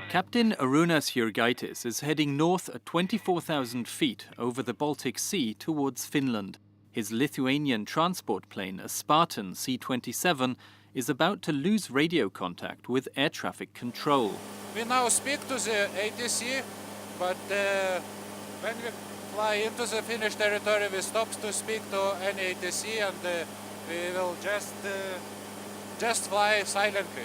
Captain Arūnas Jurgaitis is heading north at 24,000 feet over the Baltic Sea towards Finland. His Lithuanian transport plane, a Spartan C-27, is about to lose radio contact with air traffic control. We now speak to the ATC, but when we fly into the Finnish territory, we stop to speak to any ATC, and we will just fly silently.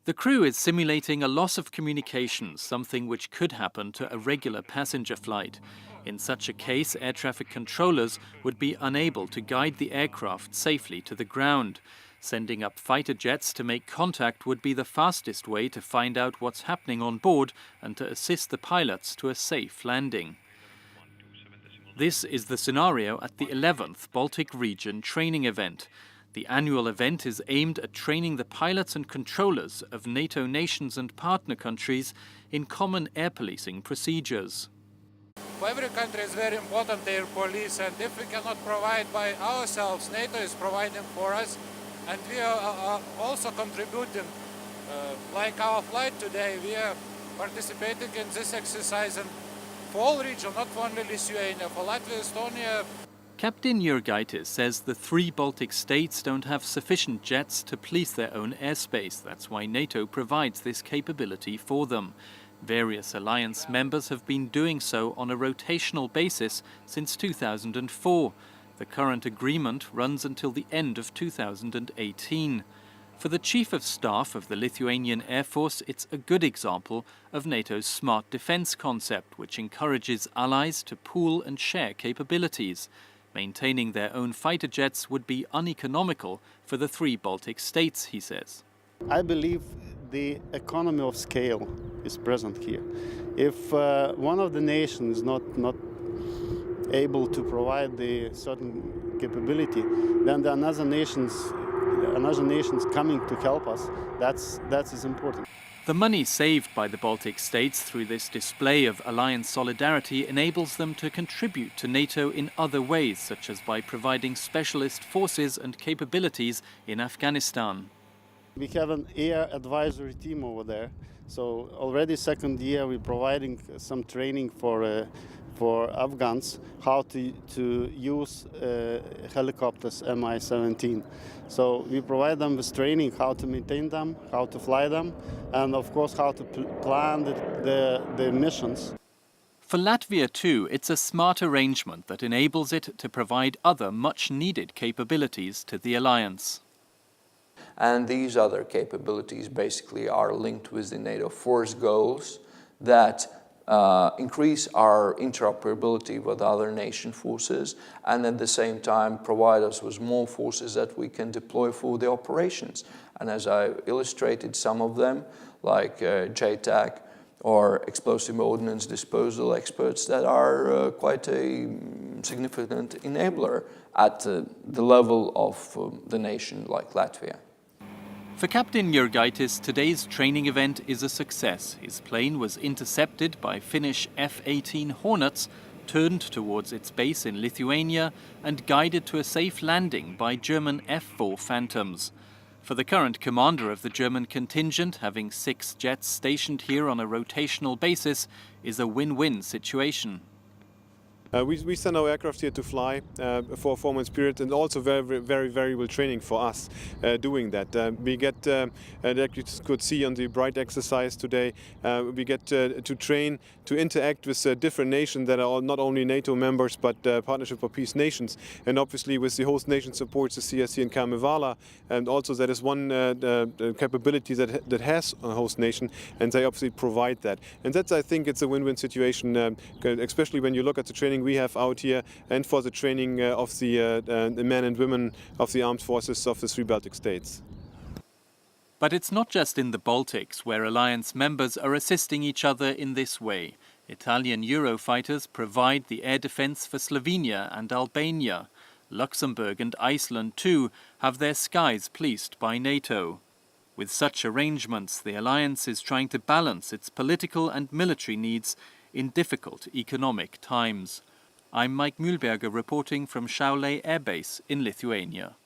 The crew is simulating a loss of communications, something which could happen to a regular passenger flight. In such a case, air traffic controllers would be unable to guide the aircraft safely to the ground. Sending up fighter jets to make contact would be the fastest way to find out what's happening on board and to assist the pilots to a safe landing. This is the scenario at the 11th Baltic Region training event. The annual event is aimed at training the pilots and controllers of NATO nations and partner countries in common air policing procedures. For every country is very important air police, and if we cannot provide by ourselves, NATO is providing for us, and we are also contributing. Like our flight today, we are participating in this exercise and for all regions, not only Lithuania, for Latvia, Estonia. Captain Jurgaitis says the three Baltic states don't have sufficient jets to police their own airspace. That's why NATO provides this capability for them. Various alliance members have been doing so on a rotational basis since 2004. The current agreement runs until the end of 2018. For the Chief of Staff of the Lithuanian Air Force, it's a good example of NATO's smart defense concept, which encourages allies to pool and share capabilities. Maintaining their own fighter jets would be uneconomical for the three Baltic states, he says. I believe the economy of scale is present here. If one of the nations is not able to provide the certain capability, then the another nations coming to help us. That is important. The money saved by the Baltic states through this display of alliance solidarity enables them to contribute to NATO in other ways, such as by providing specialist forces and capabilities in Afghanistan. We have an air advisory team over there, so already second year we're providing some training for Afghans how to use helicopters Mi-17. So we provide them with training how to maintain them, how to fly them, and of course how to plan the missions. For Latvia too, it's a smart arrangement that enables it to provide other much-needed capabilities to the alliance. And these other capabilities basically are linked with the NATO force goals that increase our interoperability with other nation forces and at the same time provide us with more forces that we can deploy for the operations. And as I illustrated some of them, like JFACC or explosive ordnance disposal experts that are quite a significant enabler at the level of the nation like Latvia. For Captain Jurgaitis, today's training event is a success. His plane was intercepted by Finnish F-18 Hornets, turned towards its base in Lithuania and guided to a safe landing by German F-4 Phantoms. For the current commander of the German contingent, having 6 jets stationed here on a rotational basis is a win-win situation. We send our aircraft here to fly for a 4-month period, and also very valuable training for us doing that. We get, like you could see on the Bright exercise today, we get to train to interact with different nations that are not only NATO members but Partnership for Peace nations, and obviously with the host nation supports the CSC and Kalevala, and also that is one capability that has a host nation, and they obviously provide that. And that's, I think, it's a win-win situation, especially when you look at the training we have out here and for the training of the men and women of the armed forces of the 3 Baltic states. But it's not just in the Baltics where alliance members are assisting each other in this way. Italian Eurofighters provide the air defense for Slovenia and Albania. Luxembourg and Iceland too have their skies policed by NATO. With such arrangements, the alliance is trying to balance its political and military needs in difficult economic times. I'm Mike Mühlberger reporting from Šiauliai Air Base in Lithuania.